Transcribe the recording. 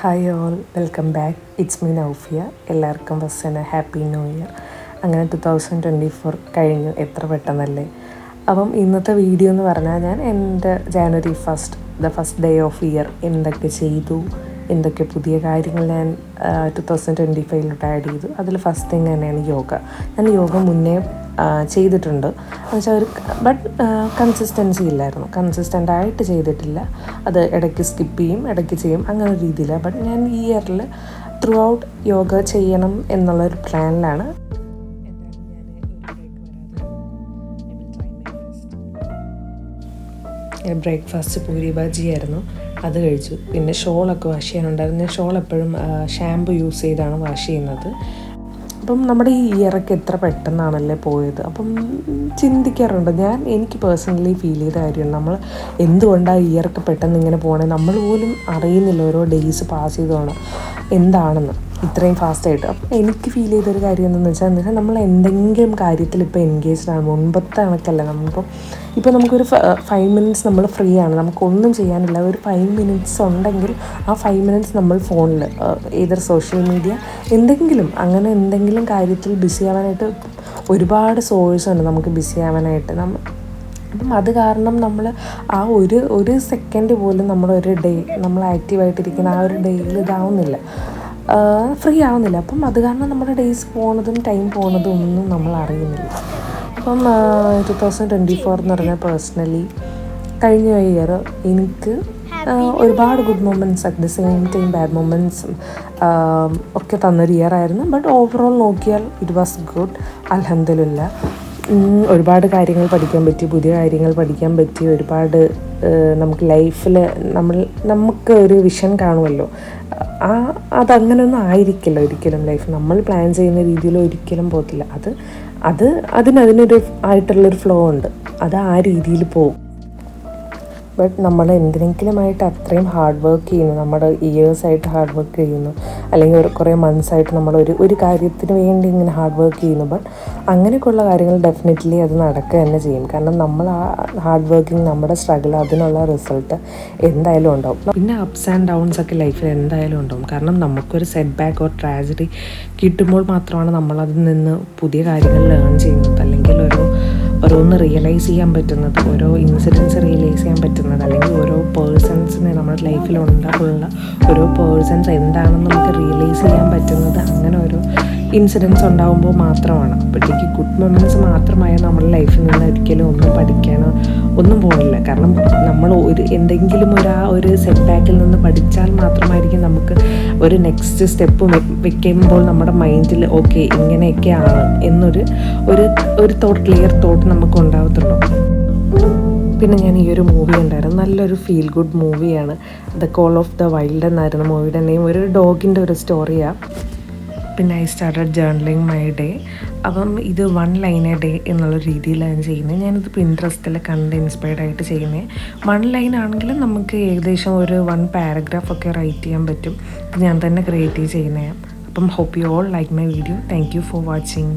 Hi all, welcome back. It's me Naufiya. എല്ലാവർക്കും first happy new year. അങ്ങനെ 2024 കഴിഞ്ഞു. എത്ര പെട്ടെന്നല്ലേ. അപ്പം ഇന്നത്തെ വീഡിയോ എന്ന് പറഞ്ഞാൽ ഞാൻ എൻ്റെ January first day of year എന്തൊക്കെ ചെയ്തു, എന്തൊക്കെ പുതിയ കാര്യങ്ങൾ ഞാൻ 2025 ആഡ് ചെയ്തു. അതിൽ ഫസ്റ്റ് തിങ് തന്നെയാണ് യോഗ. ഞാൻ യോഗ മുന്നേ ചെയ്തിട്ടുണ്ട് എന്നുവെച്ചാൽ ബട്ട് കൺസിസ്റ്റൻസി ഇല്ലായിരുന്നു. കൺസിസ്റ്റൻ്റായിട്ട് ചെയ്തിട്ടില്ല. അത് ഇടയ്ക്ക് സ്കിപ്പ് ചെയ്യും, ഇടയ്ക്ക് ചെയ്യും, അങ്ങനെ ഒരു രീതിയിലാണ്. ബട്ട് ഞാൻ ഈ ഇയറിൽ ത്രൂ ഔട്ട് യോഗ ചെയ്യണം എന്നുള്ളൊരു പ്ലാനിലാണ്. ബ്രേക്ക്ഫാസ്റ്റ് പൂരി ബാജി ആയിരുന്നു, അത് കഴിച്ചു. പിന്നെ ഷോളൊക്കെ വാഷ് ചെയ്യാനുണ്ടായിരുന്നു. ഞാൻ ഷോൾ എപ്പോഴും ഷാമ്പു യൂസ് ചെയ്താണ് വാഷ് ചെയ്യുന്നത്. അപ്പം നമ്മുടെ ഈ ഇയറൊക്കെ എത്ര പെട്ടെന്നാണല്ലേ പോയത്. അപ്പം ചിന്തിക്കാറുണ്ട് എനിക്ക് പേഴ്സണലി ഫീൽ ചെയ്ത കാര്യമാണ്, നമ്മൾ എന്തുകൊണ്ടാണ് ഈ ഇയറൊക്കെ പെട്ടെന്ന് ഇങ്ങനെ പോകണേ. നമ്മൾ പോലും അറിയുന്നില്ല ഓരോ ഡേയ്സ് പാസ് ചെയ്തോണം എന്താണെന്ന് ഇത്രയും ഫാസ്റ്റായിട്ട്. അപ്പം എനിക്ക് ഫീൽ ചെയ്തൊരു കാര്യം എന്താണെന്ന് വെച്ചാൽ നമ്മൾ എന്തെങ്കിലും കാര്യത്തിൽ ഇപ്പോൾ എൻഗേജ്ഡ് ആണ്. മുൻപത്തെ കണക്കല്ല. ഇപ്പോൾ നമുക്കൊരു 5 മിനിറ്റ്സ് നമ്മൾ ഫ്രീ ആണ്, നമുക്കൊന്നും ചെയ്യാനില്ല. ഒരു 5 മിനിറ്റ്സ് ഉണ്ടെങ്കിൽ ആ 5 മിനിറ്റ്സ് നമ്മൾ ഫോണിൽ ഏതൊരു സോഷ്യൽ മീഡിയ എന്തെങ്കിലും കാര്യത്തിൽ ബിസി ആവാനായിട്ട് ഒരുപാട് സോഴ്സ് ഉണ്ട് നമുക്ക് ബിസി ആവാനായിട്ട്. അപ്പം അത് കാരണം നമ്മൾ ആ ഒരു സെക്കൻഡ് പോലും നമ്മളൊരു ഡേ നമ്മൾ ആക്റ്റീവായിട്ടിരിക്കുന്ന ആ ഒരു ഡേയിൽ ഇതാവുന്നില്ല, ഫ്രീ ആവുന്നില്ല. അപ്പം അത് കാരണം നമ്മുടെ ഡേയ്സ് പോകുന്നതും ടൈം പോകുന്നതും ഒന്നും നമ്മൾ അറിയുന്നില്ല. അപ്പം 2024 എന്ന് പറഞ്ഞാൽ പേഴ്സണലി കഴിഞ്ഞ ഇയർ എനിക്ക് ഒരുപാട് good moments at the same time bad മൊമെൻറ്റ്സും ഒക്കെ തന്നൊരു ഇയർ ആയിരുന്നു. ബട്ട് ഓവറോൾ നോക്കിയാൽ ഇറ്റ് വാസ് ഗുഡ്, അൽഹംദുലില്ലാ. ഒരുപാട് കാര്യങ്ങൾ പഠിക്കാൻ പറ്റി, പുതിയ കാര്യങ്ങൾ പഠിക്കാൻ പറ്റി. ഒരുപാട് നമുക്ക് ലൈഫിൽ നമുക്ക് ഒരു വിഷൻ കാണുമല്ലോ. അതങ്ങനെയൊന്നും ആയിരിക്കില്ല ഒരിക്കലും ലൈഫ്. നമ്മൾ പ്ലാൻ ചെയ്യുന്ന രീതിയിൽ ഒരിക്കലും പോകത്തില്ല. അതിനൊരു ആയിട്ടുള്ളൊരു ഫ്ലോ ഉണ്ട്, അത് ആ രീതിയിൽ പോകും. ബട്ട് നമ്മൾ എന്തിനെങ്കിലുമായിട്ട് അത്രയും ഹാർഡ് വർക്ക് ചെയ്യുന്നു, നമ്മുടെ ഇയേഴ്സായിട്ട് ഹാർഡ് വർക്ക് ചെയ്യുന്നു, അല്ലെങ്കിൽ കുറേ മന്ത്സായിട്ട് നമ്മൾ ഒരു കാര്യത്തിന് വേണ്ടി ഇങ്ങനെ ഹാർഡ് വർക്ക് ചെയ്യുന്നു. ബട്ട് അങ്ങനെയൊക്കെയുള്ള കാര്യങ്ങൾ ഡെഫിനറ്റ്ലി അത് നടക്കുക തന്നെ ചെയ്യും. കാരണം നമ്മൾ ആ ഹാർഡ് വർക്കിംഗ്, നമ്മുടെ സ്ട്രഗിൾ, അതിനുള്ള റിസൾട്ട് എന്തായാലും ഉണ്ടാവും. പിന്നെ അപ്സ് ആൻഡ് ഡൗൺസ് ഒക്കെ ലൈഫിൽ എന്തായാലും ഉണ്ടാവും. കാരണം നമുക്കൊരു സെറ്റ് ബാക്ക് ഓർ ട്രാജഡി കിട്ടുമ്പോൾ മാത്രമാണ് നമ്മളതിൽ നിന്ന് പുതിയ കാര്യങ്ങൾ ലേൺ ചെയ്യുന്നത്, അല്ലെങ്കിൽ ഓരോന്ന് റിയലൈസ് ചെയ്യാൻ പറ്റുന്നത്, ഓരോ ഇൻസിഡൻസ് റിയലൈസ് ചെയ്യാൻ പറ്റുന്നത്, അല്ലെങ്കിൽ ഓരോ പേഴ്സൺസിനെ നമ്മുടെ ലൈഫിലുള്ള ഓരോ പേഴ്സൺസ് എന്താണെന്ന് നമുക്ക് റിയലൈസ് ചെയ്യാൻ പറ്റുന്നത് അങ്ങനെ ഓരോ ഇൻസിഡൻസ് ഉണ്ടാകുമ്പോൾ മാത്രമാണ്. അപ്പോഴത്തേക്ക് ഗുഡ് മൊമെൻറ്റ്സ് മാത്രമായ നമ്മുടെ ലൈഫിൽ നിന്ന് ഒരിക്കലും ഒന്നും പഠിക്കാനോ ഒന്നും പോകില്ല. കാരണം നമ്മൾ എന്തെങ്കിലും ഒരു സെറ്റ് ബാക്കിൽ നിന്ന് പഠിച്ചാൽ മാത്രമായിരിക്കും നമുക്ക് ഒരു നെക്സ്റ്റ് സ്റ്റെപ്പ് വെക്കുമ്പോൾ നമ്മുടെ മൈൻഡിൽ ഓക്കെ ഇങ്ങനെയൊക്കെയാണ് എന്നൊരു ക്ലിയർ തോട്ട് നമുക്ക് ഉണ്ടാകത്തുള്ളൂ. പിന്നെ ഞാൻ ഈ ഒരു മൂവി ഉണ്ടായിരുന്നു, നല്ലൊരു ഫീൽ ഗുഡ് മൂവിയാണ്. The call of the wild എന്നായിരുന്നു മൂവിയുടെ നെയിം. ഒരു ഡോഗിൻ്റെ ഒരു സ്റ്റോറിയാണ്. പിന്നെ I started journalling my day. അപ്പം ഇത് 1 ലൈൻ എ ഡേ എന്നുള്ള രീതിയിലാണ് ചെയ്യുന്നത്. ഞാനിത് പിൻട്രസ്റ്റിൽ കണ്ട് ഇൻസ്പയർഡ് ആയിട്ട് ചെയ്യുന്നത്. 1 ലൈൻ ആണെങ്കിലും നമുക്ക് ഏകദേശം ഒരു 1 പാരഗ്രാഫൊക്കെ റൈറ്റ് ചെയ്യാൻ പറ്റും. ഞാൻ തന്നെ ക്രിയേറ്റ് ചെയ്യുന്നതാണ്. അപ്പം hope you all like my video. Thank you for watching.